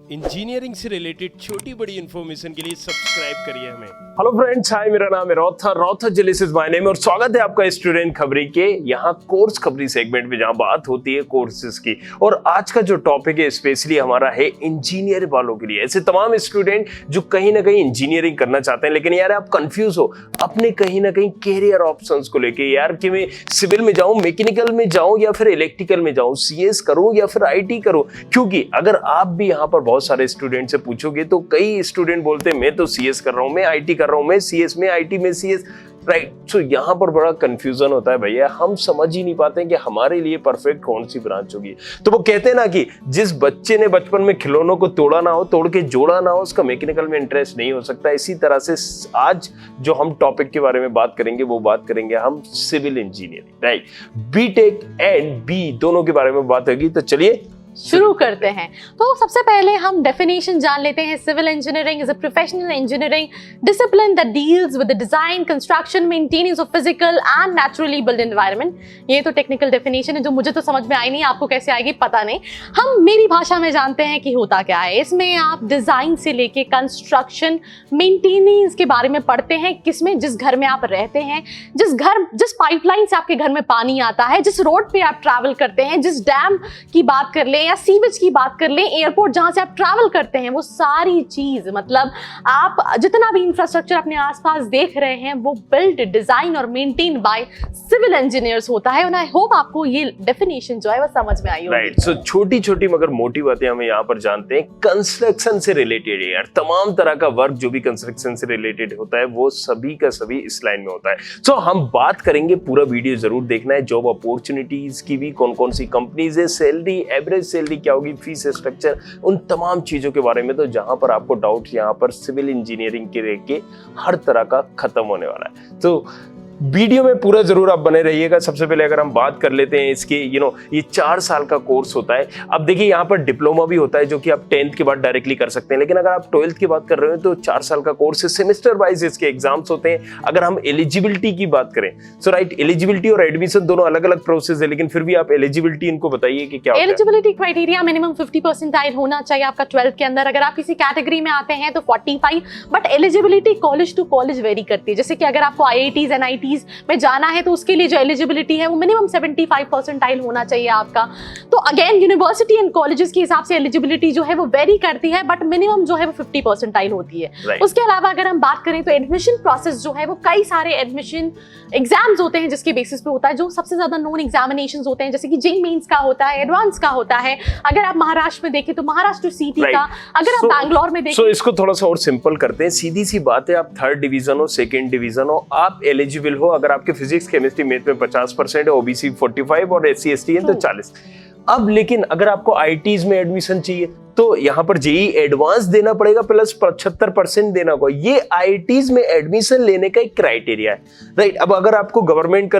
Engineering से related छोटी बड़ी इन्फॉर्मेशन के लिए सब्सक्राइब करिए हमें। हेलो फ्रेंड्स, हाय, मेरा नाम है रॉथा जेलिस इज माय नेम और स्वागत है आपका स्टूडेंट खबरी के यहाँ कोर्स खबरी सेगमेंट में, जहाँ बात होती है कोर्सेज की। और आज का जो टॉपिक है स्पेशली हमारा है इंजीनियर वालों के लिए, ऐसे तमाम स्टूडेंट जो कहीं ना कहीं इंजीनियरिंग करना चाहते हैं, लेकिन यार आप कंफ्यूज हो अपने कहीं ना कहीं कैरियर ऑप्शंस को लेके, यार कि मैं सिविल में जाऊं, मैकेनिकल में जाऊं या फिर इलेक्ट्रिकल में जाऊं, सीएस करूं या फिर आईटी करूं। क्योंकि अगर आप भी यहाँ पर बहुत सारे स्टूडेंट से पूछोगे तो कई स्टूडेंट बोलते हैं मैं तो सीएस कर रहा हूं, मैं आईटी कर रहा हूं, मैं सीएस में, आईटी में सीएस, राइट। सो यहाँ पर बड़ा कंफ्यूजन होता है भैया, हम समझ ही नहीं पाते हैं कि हमारे लिए परफेक्ट कौन सी ब्रांच होगी। तो वो कहते हैं ना कि जिस बच्चे ने बचपन में खिलौनों को तोड़ा ना हो, तोड़ के जोड़ा ना हो, उसका मैकेनिकल में इंटरेस्ट नहीं हो सकता। इसी तरह से आज जो हम टॉपिक के बारे में बात करेंगे वो बात करेंगे हम civil engineering, right. BTech and B दोनों के बारे में बात होगी। तो चलिए शुरू करते हैं। तो सबसे पहले हम डेफिनेशन जान लेते हैं। Civil engineering is a professional engineering discipline that deals with the design, construction, maintenance of physical and naturally build environment. ये तो टेक्निकल डेफिनेशन है जो मुझे तो समझ में आई नहीं, आपको कैसे आएगी पता नहीं। हम मेरी भाषा में जानते हैं कि होता क्या है। इसमें आप डिजाइन से लेके कंस्ट्रक्शन, मेंटेनेंस के बारे में पढ़ते हैं। किसमें? जिस घर में आप रहते हैं, जिस पाइपलाइन से आपके घर में पानी आता है, जिस रोड पे आप ट्रैवल करते हैं, जिस डैम की बात कर ले या सीवेज की बात कर लें, एयरपोर्ट जहां से आप ट्रैवल करते हैं, वो सारी चीज, मतलब आप जितना भी इंफ्रास्ट्रक्चर अपने आसपास देख रहे हैं वो बिल्ड, डिजाइन और मेंटेन बाय सिविल इंजीनियर्स होता है। और आई होप आपको ये डेफिनेशन जो है वो समझ में आई होगी। राइट। सो छोटी छोटी मगर मोटी बातें हम यहाँ पर जानते हैं। कंस्ट्रक्शन से रिलेटेड है यार, तमाम तरह का वर्क जो भी कंस्ट्रक्शन से रिलेटेड होता है वो सभी का सभी इस लाइन में होता है। सो हम बात करेंगे, पूरा वीडियो जरूर देखना है। जॉब अपॉर्चुनिटीज की भी, कौन कौन सी कंपनीज है, सैलरी, एवरेज सैलरी क्या होगी, फीस स्ट्रक्चर, उन तमाम चीजों के बारे में। तो जहां पर आपको डाउट, यहाँ पर सिविल इंजीनियरिंग के लेके हर तरह का खत्म होने वाला है। तो वीडियो में पूरा जरूर आप बने रहिएगा। सबसे पहले अगर हम बात कर लेते हैं इसके, ये 4 साल का कोर्स होता है। अब देखिए यहाँ पर डिप्लोमा भी होता है जो कि आप 10th के बाद डायरेक्टली कर सकते हैं, लेकिन अगर आप 12th की बात कर रहे हो तो 4 साल का कोर्स है। सेमेस्टर वाइज इसके एग्जाम्स होते हैं। अगर हम एलिजिबिलिटी की बात करें, सो राइट, एलिजिबिलिटी और एडमिशन दोनों अलग अलग प्रोसेस है, लेकिन फिर भी आप एलिजिबिलिटी इनको बताइए कि क्या। एलिजिबिलिटी क्राइटेरिया मिनिमम 50% होना चाहिए आपका 12th के अंदर। अगर आप किसी कैटेगरी में आते हैं तो 45, but eligibility college to college vary करती है। जैसे कि अगर आपको IITs NITs में जाना है तो उसके लिए जो एलिजिबिलिटी है वो मिनिमम 75% होना चाहिए आपका। तो अगेन यूनिवर्सिटी एंड कॉलेजेस के हिसाब से एलिजिबिलिटी जो है वो वेरी करती है, बट मिनिमम जो है वो 50% होती है। उसके अलावा अगर हम बात करें तो एडमिशन प्रोसेस जो है वो कई सारे एडमिशन एग्जाम्स होते हैं जिसके बेसिस पे होता है। जो सबसे ज्यादा नोन एग्जामिनेशंस होते हैं जैसे कि JEE मेंस का होता है, एडवांस का होता है। अगर आप महाराष्ट्र में देखें तो महाराष्ट्र CT का, अगर आप बैंगलोर में देखें। इसको थोड़ा सा और सिंपल करते हैं। सीधी सी बात है, आप 3rd डिवीजन हो, 2nd डिवीजन हो, आप एलिजिबल हो। अगर आपके फिजिक्स, केमिस्ट्री, मैथ में 50% है, OBC 45 और SC ST है तो 40। अब लेकिन अगर आपको IITs में एडमिशन चाहिए तो यहाँ पर JEE एडवांस देना पड़ेगा प्लस 75% देना होगा। ये IITs में एडमिशन लेने का एक क्राइटेरिया है, राइट। अब अगर आपको गवर्नमेंट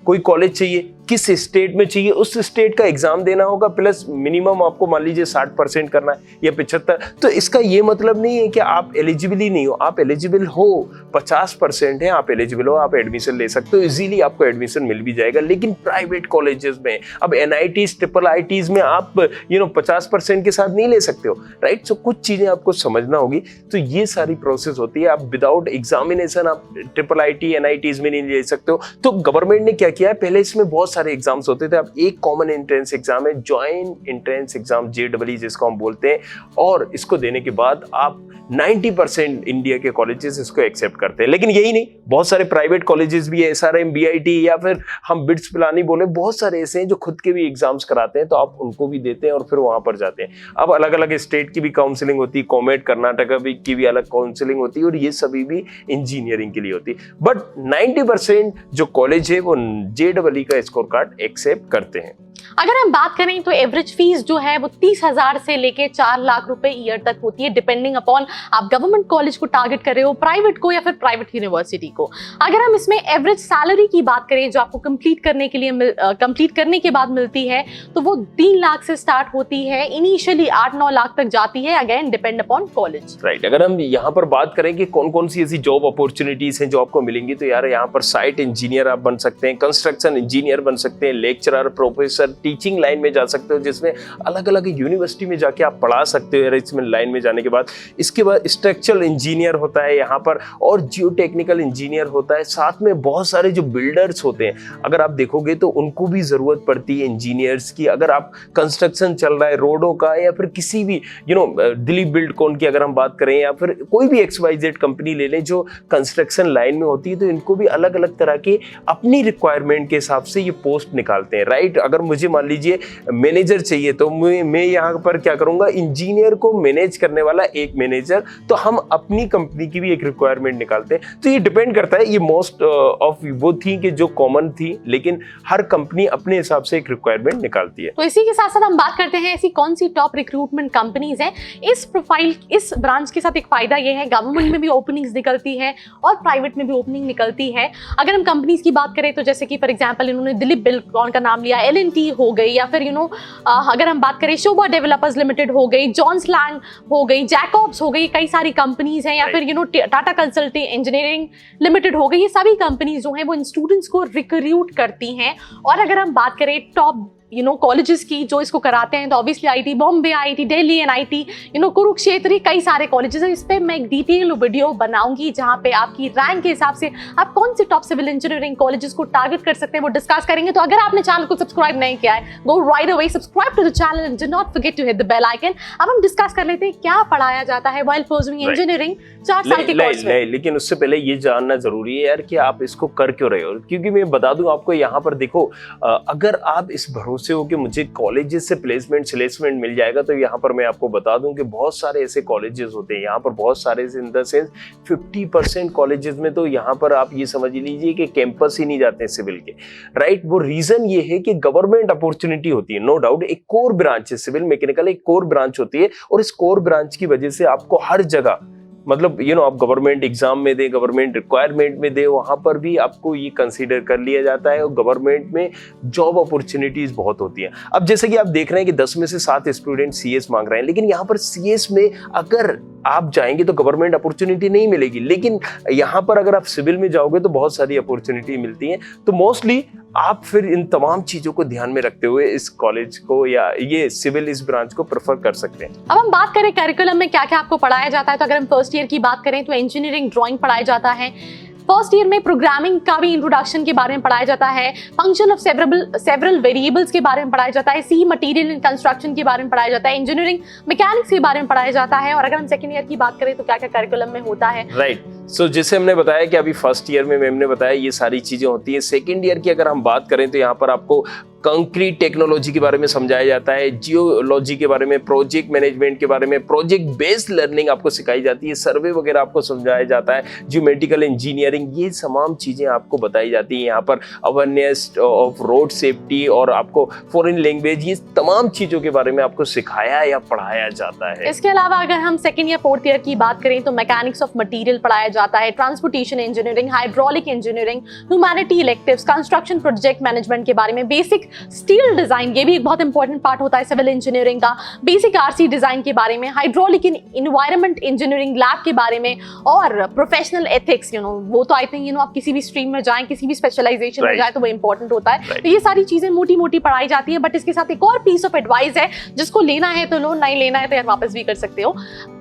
कोई कॉलेज चाहिए, किस स्टेट में चाहिए, उस स्टेट का एग्जाम देना होगा, प्लस मिनिमम आपको मान लीजिए 60% करना है या 75। तो इसका ये मतलब नहीं है कि आप एलिजिबल ही नहीं हो, आप एलिजिबल हो, 50% है, आप एलिजिबल हो, आप एडमिशन ले सकते हो, इजीली आपको एडमिशन मिल भी जाएगा। लेकिन प्राइवेट कॉलेजेस में, अब NITs, IITs में आप 50% के साथ नहीं ले सकते हो, राइट। सो कुछ चीजें आपको समझना होगी। तो ये सारी प्रोसेस होती है। आप विदाउट एग्जामिनेशन आप IIT NITs में नहीं ले सकते हो। तो गवर्नमेंट ने क्या किया है, पहले इसमें बहुत सारे एग्जाम्स होते थे। अब एक कॉमन एंट्रेंस एग्जाम है, ज्वाइंट एंट्रेंस एग्जाम, JEE जिसको हम बोलते हैं, और इसको देने के बाद आप 90% इंडिया के कॉलेजेस इसको एक्सेप्ट करते हैं। लेकिन यही नहीं, बहुत सारे प्राइवेट कॉलेजेस भी है, SRM, BIT या फिर हम बिट्स पिलानी बोले, बहुत सारे ऐसे हैं जो खुद के भी एग्जाम्स कराते हैं। तो आप उनको भी देते हैं और फिर वहां पर जाते हैं। अब अलग अलग स्टेट की भी काउंसलिंग होती है, कॉमेट, कर्नाटका की भी अलग काउंसलिंग होती है, और ये सभी भी इंजीनियरिंग के लिए होती है। बट 90% जो कॉलेज है वो JEE का स्कोर कार्ड एक्सेप्ट करते हैं। अगर हम बात करें तो एवरेज फीस जो है वो 30,000 से लेके 4 लाख रुपए ईयर तक होती है, डिपेंडिंग अपॉन आप गवर्नमेंट कॉलेज को टारगेट कर रहे हो, प्राइवेट को या फिर प्राइवेट यूनिवर्सिटी को। अगर हम इसमें एवरेज सैलरी की बात करें जो आपको कंप्लीट करने के बाद मिलती है तो वो 3 लाख से स्टार्ट होती है, इनिशियली 8-9 लाख तक जाती है, again depend upon college, right. अगर हम यहाँ पर बात करें कि कौन कौन सी ऐसी जॉब अपॉर्चुनिटीज हैं जो आपको मिलेंगी, तो यार यहाँ पर साइट इंजीनियर आप बन सकते हैं, कंस्ट्रक्शन इंजीनियर बन सकते हैं, लेक्चरर, प्रोफेसर, टीचिंग लाइन में जा सकते हो, जिसमें अलग अलग यूनिवर्सिटी में जाके आप पढ़ा सकते हो इसमें लाइन में जाने के बाद। इसके बाद स्ट्रक्चरल इंजीनियर होता है यहाँ पर, और जियो टेक्निकल इंजीनियर होता है। साथ में बहुत सारे जो बिल्डर्स होते हैं, अगर आप देखोगे तो उनको भी जरूरत पड़ती है इंजीनियर्स की। अगर आप कंस्ट्रक्शन चल रहा है रोडों का, या फिर किसी भी दिलीप बिल्डकॉन की अगर हम बात करें, या फिर कोई भी XYZ कंपनी ले लें जो कंस्ट्रक्शन लाइन में होती है, तो इनको भी अलग अलग तरह के अपनी रिक्वायरमेंट के हिसाब से ये पोस्ट निकालते हैं, राइट। अगर मुझे मान लीजिए मैनेजर चाहिए, तो मैं यहाँ पर क्या करूंगा, इंजीनियर को मैनेज करने वाला एक मैनेजर, तो हम अपनी कंपनी की भी एक रिक्वायरमेंट निकालते हैं। तो ये डिपेंड करता है, ये मोस्ट ऑफ वो थी कि जो कॉमन थी, लेकिन हर कंपनी अपने हिसाब से एक रिक्वायरमेंट निकालती है। तो इसी के साथ साथ हम बात करते हैं ऐसी कौन सी टॉप रिक्रूटमेंट कंपनीज हैं। इस प्रोफाइल, इस ब्रांच के साथ एक फायदा ये है, गवर्नमेंट में भी ओपनिंग्स निकलती है और प्राइवेट में भी ओपनिंग निकलती है। अगर हम कंपनीज की बात करें तो जैसे कि फॉर एग्जांपल इन्होंने दिलीप बिल्डकॉन का नाम लिया, L&T हो गई, या फिर अगर हम बात करें शोभा डेवलपर्स लिमिटेड हो गई, जॉन्स लैंड हो गई, जैकॉब्स हो गई, कई सारी कंपनीज हैं, या फिर टाटा कंसल्टिंग इंजीनियरिंग लिमिटेड हो गई। ये सभी कंपनीज जो हैं वो इन स्टूडेंट्स को रिक्रूट करती हैं। और अगर हम बात करें टॉप कॉलेजेस की जो इसको कराते हैं, तो obviously IIT Bombay, IIT Delhi, NIT, Kurukshetra, कई सारे कॉलेजेस हैं। इस पे मैं एक डिटेल वीडियो बनाऊंगी जहां पे आपकी रैंक के हिसाब से आप कौन से टॉप सिविल इंजीनियरिंग कॉलेजेस को टारगेट कर सकते हैं वो डिस्कस करेंगे। तो अगर आपने चैनल को सब्सक्राइब नहीं किया है, go right away subscribe to the channel and do not forget to hit the bell icon. अब हम डिस्कस कर लेते हैं क्या पढ़ाया जाता है व्हाइल परस्यूइंग इंजीनियरिंग 4 साल के कोर्स में। लेकिन उससे पहले ये जानना जरूरी है यार कि आप इसको कर क्यों रहे हो, क्योंकि मैं बता दूं आपको, यहाँ पर देखो, अगर आप इस भरोसे हो कि मुझे कॉलेजेस से प्लेसमेंट मिल जाएगा, तो यहाँ पर मैं आपको बता दूं कि बहुत सारे ऐसे कॉलेजेस होते हैं यहाँ पर, बहुत सारे इन द सेंस 50% कॉलेजेस में तो यहाँ पर आप ये समझ लीजिए कि कैंपस ही नहीं जाते हैं सिविल के, राइट। वो रीजन ये है कि गवर्नमेंट अपॉर्चुनिटी होती है, नो डाउट। एक कोर ब्रांच है सिविल मैकेनिकल, एक कोर ब्रांच होती है, और इस कोर ब्रांच की वजह से आपको हर जगह, मतलब आप गवर्नमेंट एग्जाम में दे, गवर्नमेंट रिक्वायरमेंट में दे, वहां पर भी आपको ये कंसीडर कर लिया जाता है, और गवर्नमेंट में जॉब अपॉर्चुनिटीज बहुत होती हैं। अब जैसे कि आप देख रहे हैं कि 10 में से 7 स्टूडेंट CS मांग रहे हैं, लेकिन यहाँ पर CS में अगर आप जाएंगे तो गवर्नमेंट अपॉर्चुनिटी नहीं मिलेगी, लेकिन यहाँ पर अगर आप सिविल में जाओगे तो बहुत सारी अपॉर्चुनिटी मिलती है। तो मोस्टली आप फिर इन तमाम चीजों को ध्यान में रखते हुए इस कॉलेज को या ये सिविल इस ब्रांच को प्रेफर कर सकते हैं। अब हम बात करें करिकुलम में क्या क्या आपको पढ़ाया जाता है, तो अगर हम फर्स्ट ईयर की बात करें तो इंजीनियरिंग ड्राइंग पढ़ाया जाता है। फर्स्ट ईयर में प्रोग्रामिंग का भी इंट्रोडक्शन के बारे में पढ़ाया जाता है, फंक्शन ऑफ सेवरल वेरिएबल्स के बारे में पढ़ाया जाता है, सी मटेरियल एंड कंस्ट्रक्शन के बारे में पढ़ाया जाता है, इंजीनियरिंग मैकेनिक्स के बारे में पढ़ाया जाता है। और अगर हम सेकंड ईयर की बात करें तो क्या क्या करिकुलम में होता है, राइट। सो जैसे हमने बताया कि अभी फर्स्ट ईयर में मैम ने बताया ये सारी चीजें होती है। सेकेंड ईयर की अगर हम बात करें तो यहाँ पर आपको कंक्रीट टेक्नोलॉजी के बारे में समझाया जाता है, जियोलॉजी के बारे में, प्रोजेक्ट मैनेजमेंट के बारे में, प्रोजेक्ट बेस्ड लर्निंग आपको सिखाई जाती है, सर्वे वगैरह आपको समझाया जाता है, जियोमेट्रिकल इंजीनियरिंग, ये तमाम चीजें आपको बताई जाती है। यहाँ पर अवेयरनेस ऑफ रोड सेफ्टी और आपको फॉरेन लैंग्वेज, ये तमाम चीजों के बारे में आपको सिखाया या पढ़ाया जाता है। इसके अलावा अगर हम सेकंड या फोर्थ ईयर की बात करें तो मैकेनिक्स ऑफ मटेरियल पढ़ाया जाता है, transportation engineering, hydraulic engineering, humanity electives, construction project management के बारे में, बेसिक स्टील डिजाइन, ये भी एक बहुत इंपॉर्टेंट पार्ट होता है सिविल इंजीनियरिंग का, बेसिक RC डिजाइन के बारे में, हाइड्रोलिक एनवायरनमेंट इंजीनियरिंग लैब के बारे में, और प्रोफेशनल एथिक्स, वो तो आई थिंक आप किसी भी स्ट्रीम में जाएं, किसी भी स्पेशलाइजेशन में जाएं तो वो इंपॉर्टेंट होता है। तो ये सारी चीजें मोटी मोटी पढ़ाई जाती है। बट इसके साथ एक और पीस ऑफ एडवाइस है, जिसको लेना है तो लो, नहीं लेना है तो यार वापस भी कर सकते हो।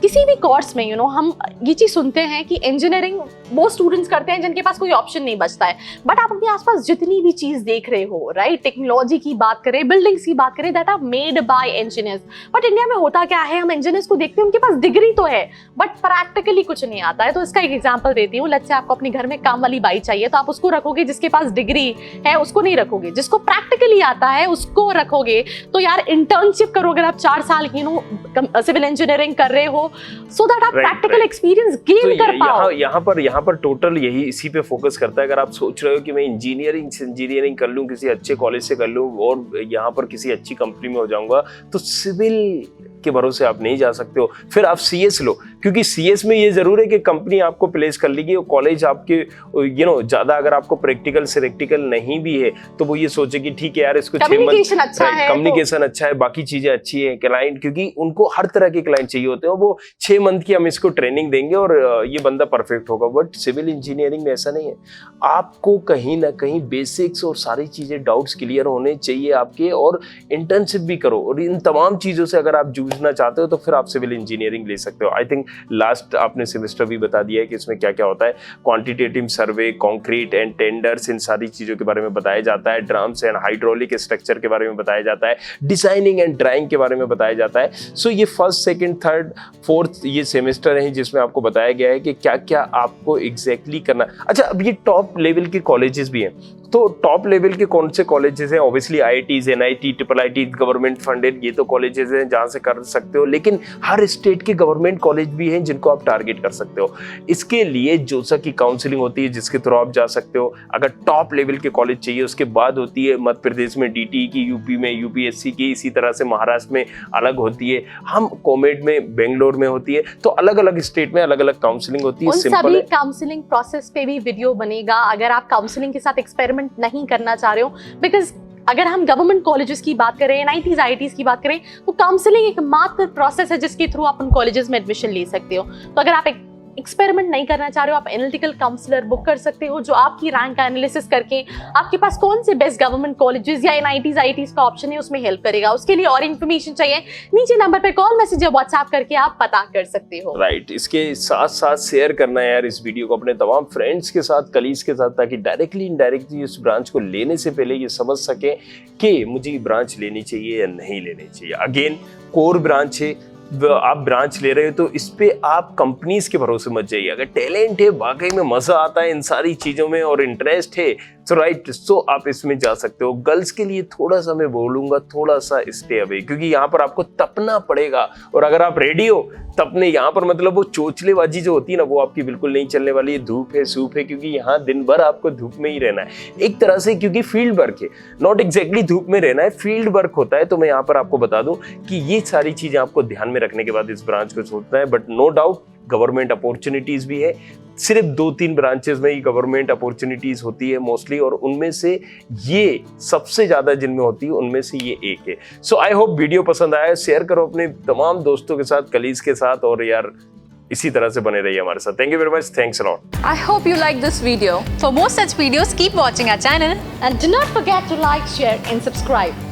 किसी भी कोर्स में हम ये चीज सुनते हैं कि इंजीनियरिंग वो स्टूडेंट्स करते हैं जिनके पास कोई ऑप्शन नहीं बचता है। बट आप अपने आसपास जितनी भी चीज देख रहे हो, राइट, टेक्नोलॉजी की बात करें, बिल्डिंग्स की बात करें, that are made by engineers. But India में होता क्या है, हम इंजीनियर्स को देखते हैं उनके पास डिग्री तो है बट प्रैक्टिकली कुछ नहीं आता है। तो इसका एक एग्जांपल देती हूँ। लेट्स से आपको अपने घर में काम वाली बाई चाहिए, तो आप उसको रखोगे जिसके पास डिग्री है, उसको नहीं रखोगे। जिसको प्रैक्टिकली आता है उसको रखोगे। तो यार इंटर्नशिप करो अगर आप 4 साल की सिविल इंजीनियरिंग कर रहे हो, सो दैट आप प्रैक्टिकल एक्सपीरियंस गेन कर पाओ। यहाँ पर टोटल यही इसी पे फोकस करता है। अगर आप सोच रहे हो कि मैं इंजीनियरिंग कर लूं, किसी अच्छे कॉलेज से कर लूं और यहाँ पर किसी अच्छी कंपनी में हो जाऊंगा, तो सिविल के भरोसे आप नहीं जा सकते हो। फिर आप CS लो, क्योंकि CS में ये जरूर है कि कंपनी आपको प्लेस कर लेगी और कॉलेज आपके ज्यादा अगर आपको प्रैक्टिकल नहीं भी है तो वो ये सोचे कि ठीक है यार इसको 6 मंथ कम्युनिकेशन अच्छा है, बाकी चीजें अच्छी है, क्लाइंट, क्योंकि उनको हर तरह के क्लाइंट चाहिए होते हैं, वो 6 मंथ की हम इसको ट्रेनिंग देंगे और ये बंदा परफेक्ट होगा। बट सिविल इंजीनियरिंग में ऐसा नहीं है, आपको कहीं ना कहीं बेसिक्स और सारी चीजें डाउट्स क्लियर होने चाहिए आपके, और इंटर्नशिप भी करो, और इन तमाम चीजों से अगर आप जूझना चाहते हो तो फिर आप सिविल इंजीनियरिंग ले सकते हो। आई थिंक लास्ट आपने सेमेस्टर भी बता दिया है कि इसमें क्या क्या होता है, quantitative survey, concrete and tenders, इन सारी चीजों के बारे में बताया जाता है, ड्रम्स एंड हाइड्रोलिक स्ट्रक्चर के बारे में बताया जाता है, डिजाइनिंग एंड ड्राइंग के बारे में बताया जाता है। सो ये फर्स्ट, सेकंड, थर्ड, फोर्थ ये सेमेस्टर है जिसमें आपको बताया गया है कि क्या क्या आपको एग्जैक्टली करना। अच्छा, अब ये टॉप लेवल के कॉलेजेस भी हैं, तो टॉप लेवल के कौन से कॉलेजेस हैं? Obviously IITs, NIT, IIIT, government funded, ये तो कॉलेजेस हैं जहां से कर सकते हो, लेकिन हर स्टेट के गवर्नमेंट कॉलेज भी हैं जिनको आप टारगेट कर सकते हो। इसके लिए जोसा की काउंसलिंग होती है जिसके थ्रू आप जा सकते हो। अगर टॉप लेवल के कॉलेज चाहिए, उसके बाद होती है मध्य प्रदेश में DTE की, यूपी में UPSC की, इसी तरह से महाराष्ट्र में अलग होती है, हम कॉमेड में बेंगलोर में होती है, तो अलग अलग स्टेट में अलग अलग काउंसलिंग होती है। उन सभी काउंसलिंग प्रोसेस पे भी वीडियो बनेगा अगर आप काउंसलिंग के साथ एक्सपेरिमेंट नहीं करना चाह रहे हो, बिकॉज अगर हम गवर्नमेंट कॉलेजेस की बात करें, NITs, IITs की बात करें, तो काउंसलिंग एक मात्र प्रोसेस है जिसके थ्रू आप उन कॉलेजेस में एडमिशन ले सकते हो। तो अगर आप एक्सपेरिमेंट नहीं करना चाह रहे हो, आप एनालिटिकल काउंसलर बुक कर सकते हो जो आपकी रैंक का एनालिसिस करके आपके पास कौन से बेस्ट गवर्नमेंट कॉलेजेस या NITs, IITs का ऑप्शन है उसमें हेल्प करेगा। उसके लिए और इन्फॉर्मेशन चाहिए, नीचे नंबर पे कॉल, मैसेज या व्हाट्सएप करके आप पता कर सकते हो। राइट, इसके साथ साथ शेयर करना है यार इस वीडियो को अपने तमाम फ्रेंड्स के साथ, कलीग्स के साथ, ताकि डायरेक्टली इनडायरेक्टली इस ब्रांच को लेने से पहले ये समझ सके कि मुझे ये ब्रांच लेनी चाहिए या नहीं लेनी चाहिए। अगेन, कोर ब्रांच है, आप ब्रांच ले रहे हो तो इस पे आप कंपनीज के भरोसे मत जाइए। अगर टैलेंट है, वाकई में मजा आता है इन सारी चीजों में और इंटरेस्ट है, तो राइट, सो आप इसमें जा सकते हो। गर्ल्स के लिए थोड़ा सा मैं बोलूंगा, थोड़ा सा स्टे अवे, क्योंकि यहाँ पर आपको तपना पड़ेगा, और अगर आप रेडी हो तपने, यहाँ पर मतलब वो चोचलेबाजी जो होती है ना, वो आपकी बिल्कुल नहीं चलने वाली है। धूप है, सूप है, क्योंकि यहाँ दिन भर आपको धूप में ही रहना है एक तरह से, क्योंकि फील्ड वर्क है, नॉट एग्जैक्टली धूप में रहना है, फील्ड वर्क होता है। तो मैं यहाँ पर आपको बता दूं कि ये सारी चीजें आपको ध्यान में रखने के बाद इस ब्रांच को सोचना है। But no doubt government opportunities भी है, सिर्फ 2-3 ब्रांचेस में ही गवर्नमेंट अपॉर्चुनिटीज होती है मोस्टली, और उनमें से ये सबसे ज्यादा जिनमें होती है उनमें से ये एक है। सो आई होप वीडियो पसंद आया, शेयर करो अपने तमाम दोस्तों के साथ, कलीग्स के साथ, और यार इसी तरह से बने रहिए हमारे साथ। Thank you very much, thanks a lot. I hope you like this video. For more such videos, keep watching our channel. And do not forget to like, share and subscribe.